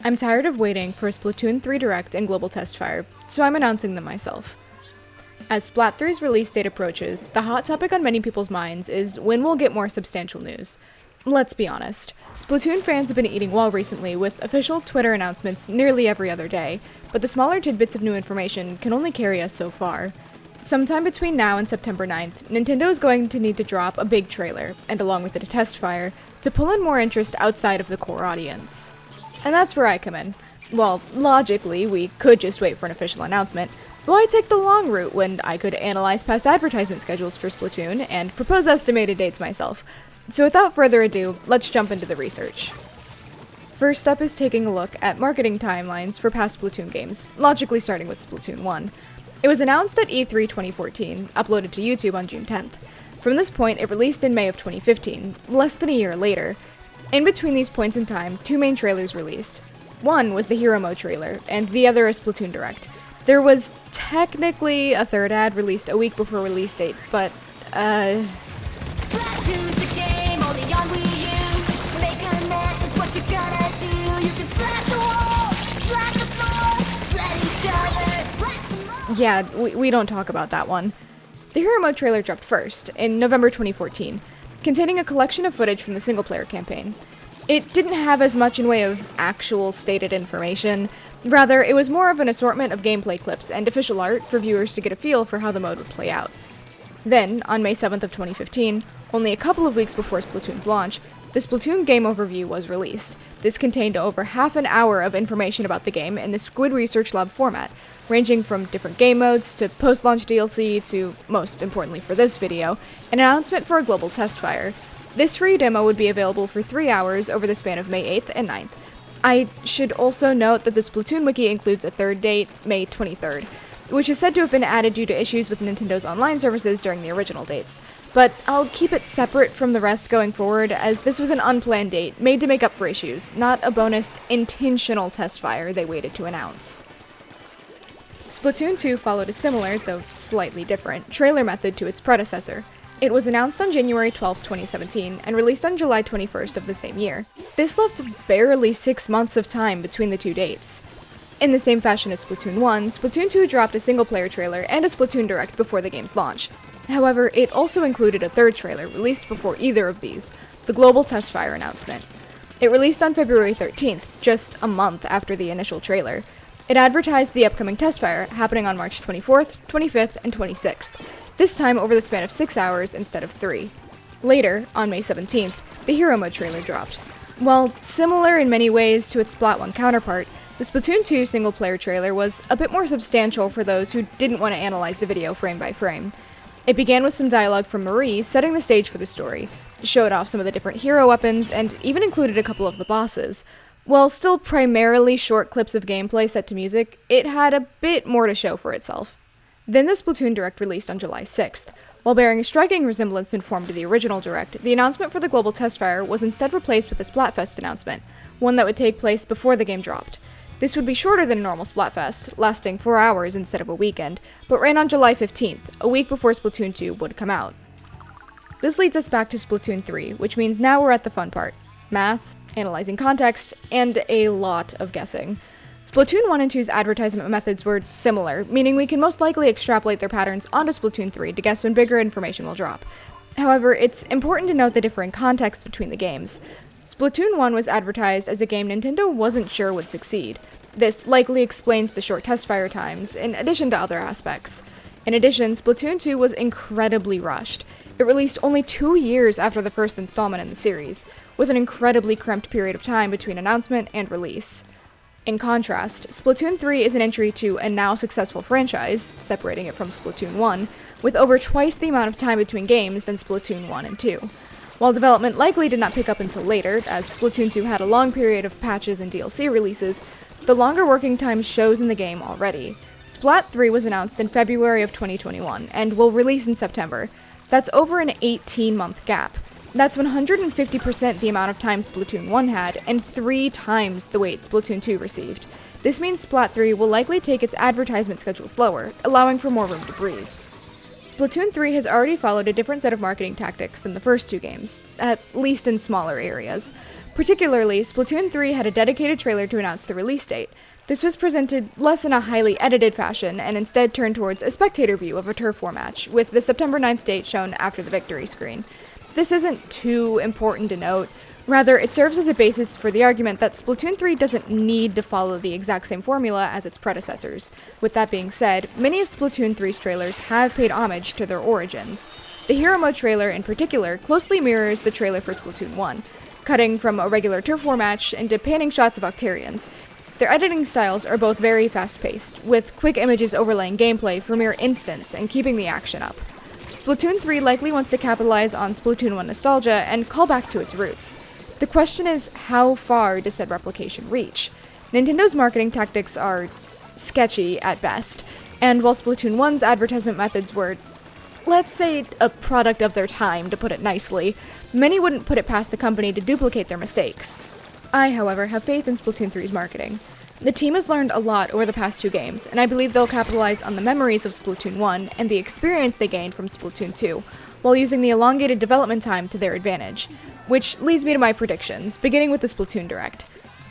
I'm tired of waiting for a Splatoon 3 Direct and Global Testfire, so I'm announcing them myself. As Splat 3's release date approaches, the hot topic on many people's minds is when we'll get more substantial news. Let's be honest, Splatoon fans have been eating well recently with official Twitter announcements nearly every other day, but the smaller tidbits of new information can only carry us so far. Sometime between now and September 9th, Nintendo is going to need to drop a big trailer, and along with it a Testfire, to pull in more interest outside of the core audience. And that's where I come in. Well, logically, we could just wait for an official announcement. Why take the long route when I could analyze past advertisement schedules for Splatoon and propose estimated dates myself? So without further ado, let's jump into the research. First up is taking a look at marketing timelines for past Splatoon games, logically starting with Splatoon 1. It was announced at E3 2014, uploaded to YouTube on June 10th. From this point, it released in May of 2015, less than a year later. In between these points in time, two main trailers released. One was the Hero Mode trailer, and the other a Splatoon Direct. There was technically a third ad released a week before release date, but, Splatoon's the game, only on Wii U. Make a mess is what you gotta do. You can splat the wall, splat the floor, splat each other, splat some more. yeah, we don't talk about that one. The Hero Mode trailer dropped first, in November 2014, containing a collection of footage from the single-player campaign. It didn't have as much in way of actual stated information. Rather, it was more of an assortment of gameplay clips and official art for viewers to get a feel for how the mode would play out. Then, on May 7th of 2015, only a couple of weeks before Splatoon's launch, the Splatoon game overview was released. This contained over half an hour of information about the game in the Squid Research Lab format, ranging from different game modes to post-launch DLC to, most importantly for this video, an announcement for a global Testfire. This free demo would be available for 3 hours over the span of May 8th and 9th. I should also note that the Splatoon wiki includes a third date, May 23rd, which is said to have been added due to issues with Nintendo's online services during the original dates. But I'll keep it separate from the rest going forward, as this was an unplanned date made to make up for issues, not a bonus, intentional Testfire they waited to announce. Splatoon 2 followed a similar, though slightly different, trailer method to its predecessor. It was announced on January 12, 2017, and released on July 21st of the same year. This left barely 6 months of time between the two dates. In the same fashion as Splatoon 1, Splatoon 2 dropped a single-player trailer and a Splatoon Direct before the game's launch. However, it also included a third trailer released before either of these, the Global Testfire announcement. It released on February 13th, just a month after the initial trailer. It advertised the upcoming Testfire, happening on March 24th, 25th, and 26th, this time over the span of 6 hours instead of 3. Later, on May 17th, the Hero Mode trailer dropped. While similar in many ways to its Splat 1 counterpart, the Splatoon 2 single-player trailer was a bit more substantial for those who didn't want to analyze the video frame by frame. It began with some dialogue from Marie setting the stage for the story, showed off some of the different hero weapons, and even included a couple of the bosses. While still primarily short clips of gameplay set to music, it had a bit more to show for itself. Then the Splatoon Direct released on July 6th. While bearing a striking resemblance in form to the original Direct, the announcement for the Global Testfire was instead replaced with a Splatfest announcement, one that would take place before the game dropped. This would be shorter than a normal Splatfest, lasting 4 hours instead of a weekend, but ran on July 15th, a week before Splatoon 2 would come out. This leads us back to Splatoon 3, which means now we're at the fun part. Math, analyzing context, and a lot of guessing. Splatoon 1 and 2's advertisement methods were similar, meaning we can most likely extrapolate their patterns onto Splatoon 3 to guess when bigger information will drop. However, it's important to note the differing context between the games. Splatoon 1 was advertised as a game Nintendo wasn't sure would succeed. This likely explains the short Testfire times, in addition to other aspects. In addition, Splatoon 2 was incredibly rushed. It released only 2 years after the first installment in the series, with an incredibly cramped period of time between announcement and release. In contrast, Splatoon 3 is an entry to a now successful franchise, separating it from Splatoon 1, with over twice the amount of time between games than Splatoon 1 and 2. While development likely did not pick up until later, as Splatoon 2 had a long period of patches and DLC releases, the longer working time shows in the game already. Splat 3 was announced in February of 2021, and will release in September. That's over an 18-month gap. That's 150% the amount of time Splatoon 1 had, and 3 times the wait Splatoon 2 received. This means Splat 3 will likely take its advertisement schedule slower, allowing for more room to breathe. Splatoon 3 has already followed a different set of marketing tactics than the first two games, at least in smaller areas. Particularly, Splatoon 3 had a dedicated trailer to announce the release date. This was presented less in a highly edited fashion and instead turned towards a spectator view of a turf war match, with the September 9th date shown after the victory screen. This isn't too important to note. Rather, it serves as a basis for the argument that Splatoon 3 doesn't need to follow the exact same formula as its predecessors. With that being said, many of Splatoon 3's trailers have paid homage to their origins. The Hero Mode trailer, in particular, closely mirrors the trailer for Splatoon 1, cutting from a regular turf war match into panning shots of Octarians. Their editing styles are both very fast-paced, with quick images overlaying gameplay for mere instants and keeping the action up. Splatoon 3 likely wants to capitalize on Splatoon 1 nostalgia and call back to its roots. The question is, how far does said replication reach? Nintendo's marketing tactics are sketchy at best, and while Splatoon 1's advertisement methods were, let's say, a product of their time, to put it nicely, many wouldn't put it past the company to duplicate their mistakes. I, however, have faith in Splatoon 3's marketing. The team has learned a lot over the past 2 games, and I believe they'll capitalize on the memories of Splatoon 1 and the experience they gained from Splatoon 2, while using the elongated development time to their advantage. Which leads me to my predictions, beginning with the Splatoon Direct.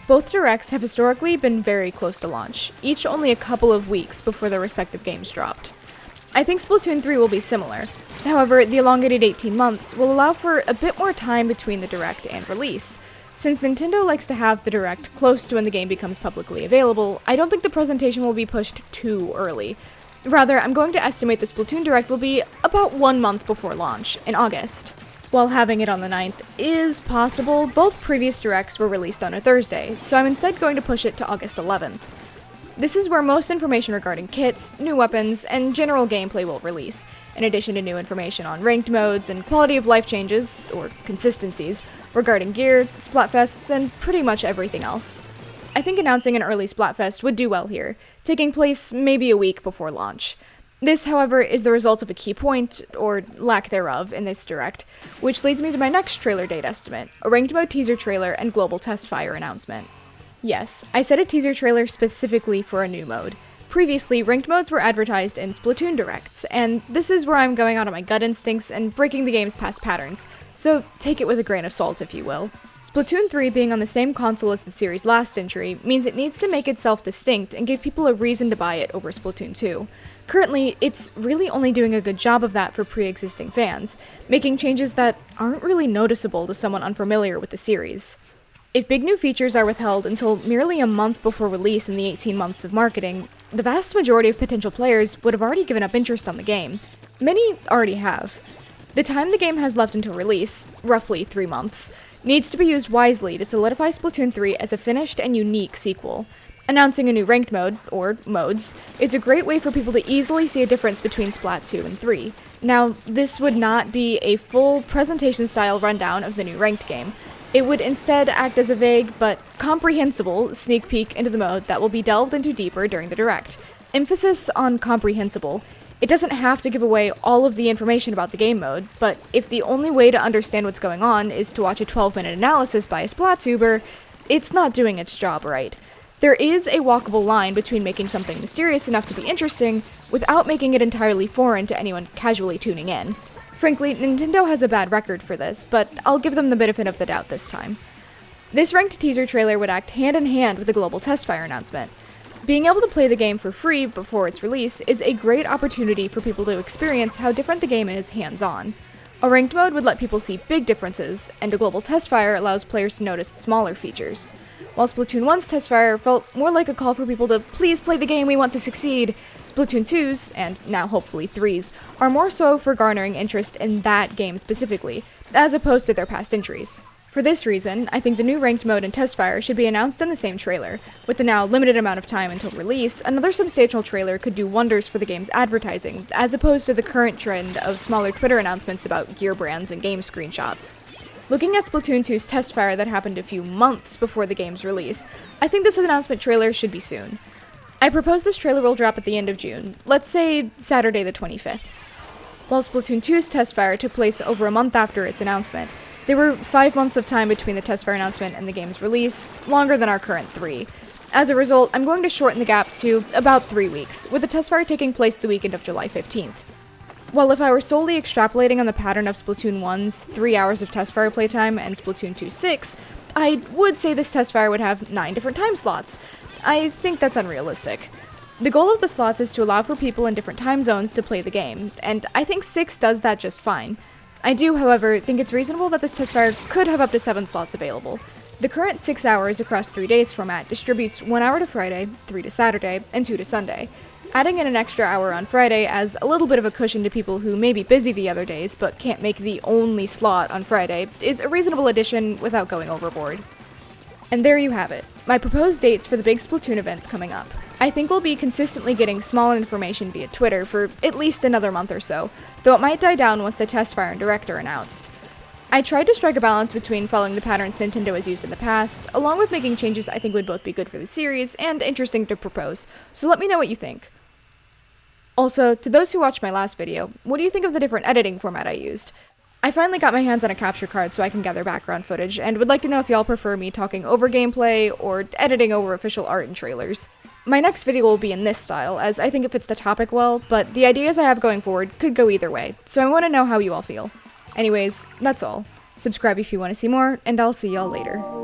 Both Directs have historically been very close to launch, each only a couple of weeks before their respective games dropped. I think Splatoon 3 will be similar. However, the elongated 18 months will allow for a bit more time between the Direct and release. Since Nintendo likes to have the Direct close to when the game becomes publicly available, I don't think the presentation will be pushed too early. Rather, I'm going to estimate the Splatoon Direct will be about 1 month before launch, in August. While having it on the 9th is possible, both previous Directs were released on a Thursday, so I'm instead going to push it to August 11th. This is where most information regarding kits, new weapons, and general gameplay will release, in addition to new information on ranked modes and quality of life changes, or consistencies, regarding gear, Splatfests, and pretty much everything else. I think announcing an early Splatfest would do well here, taking place maybe a week before launch. This, however, is the result of a key point, or lack thereof, in this Direct, which leads me to my next trailer date estimate, a ranked mode teaser trailer and global test fire announcement. Yes, I said a teaser trailer specifically for a new mode. Previously, ranked modes were advertised in Splatoon Directs, and this is where I'm going out on my gut instincts and breaking the game's past patterns, so take it with a grain of salt if you will. Splatoon 3 being on the same console as the series' last entry means it needs to make itself distinct and give people a reason to buy it over Splatoon 2. Currently, it's really only doing a good job of that for pre-existing fans, making changes that aren't really noticeable to someone unfamiliar with the series. If big new features are withheld until merely a month before release in the 18 months of marketing, the vast majority of potential players would have already given up interest on the game. Many already have. The time the game has left until release, roughly 3 months, needs to be used wisely to solidify Splatoon 3 as a finished and unique sequel. Announcing a new ranked mode, or modes, is a great way for people to easily see a difference between Splat 2 and 3. Now, this would not be a full presentation-style rundown of the new ranked game. It would instead act as a vague, but comprehensible, sneak peek into the mode that will be delved into deeper during the Direct. Emphasis on comprehensible. It doesn't have to give away all of the information about the game mode, but if the only way to understand what's going on is to watch a 12-minute analysis by a Splattuber, it's not doing its job right. There is a walkable line between making something mysterious enough to be interesting without making it entirely foreign to anyone casually tuning in. Frankly, Nintendo has a bad record for this, but I'll give them the benefit of the doubt this time. This ranked teaser trailer would act hand in hand with the global test fire announcement. Being able to play the game for free before its release is a great opportunity for people to experience how different the game is hands-on. A ranked mode would let people see big differences, and a global test fire allows players to notice smaller features. While Splatoon 1's test fire felt more like a call for people to please play the game, we want to succeed, Splatoon 2's, and now hopefully 3's, are more so for garnering interest in that game specifically, as opposed to their past entries. For this reason, I think the new ranked mode and test fire should be announced in the same trailer. With the now limited amount of time until release, another substantial trailer could do wonders for the game's advertising, as opposed to the current trend of smaller Twitter announcements about gear brands and game screenshots. Looking at Splatoon 2's test fire that happened a few months before the game's release, I think this announcement trailer should be soon. I propose this trailer will drop at the end of June, let's say Saturday the 25th. While Splatoon 2's test fire took place over a month after its announcement, there were 5 months of time between the test fire announcement and the game's release, longer than our current 3. As a result, I'm going to shorten the gap to about 3 weeks, with the test fire taking place the weekend of July 15th. While if I were solely extrapolating on the pattern of Splatoon 1's 3 hours of test fire playtime and Splatoon 2's 6, I would say this test fire would have 9 different time slots. I think that's unrealistic. The goal of the slots is to allow for people in different time zones to play the game, and I think 6 does that just fine. I do, however, think it's reasonable that this test fire could have up to 7 slots available. The current 6 hours across 3 days format distributes 1 hour to Friday, 3 to Saturday, and 2 to Sunday. Adding in an extra hour on Friday as a little bit of a cushion to people who may be busy the other days but can't make the only slot on Friday is a reasonable addition without going overboard. And there you have it, my proposed dates for the big Splatoon events coming up. I think we'll be consistently getting small information via Twitter for at least another month or so, though it might die down once the test fire and direct are announced. I tried to strike a balance between following the patterns Nintendo has used in the past, along with making changes I think would both be good for the series and interesting to propose, so let me know what you think. Also, to those who watched my last video, what do you think of the different editing format I used? I finally got my hands on a capture card so I can gather background footage, and would like to know if y'all prefer me talking over gameplay or editing over official art and trailers. My next video will be in this style, as I think it fits the topic well, but the ideas I have going forward could go either way, so I want to know how you all feel. Anyways, that's all. Subscribe if you want to see more, and I'll see y'all later.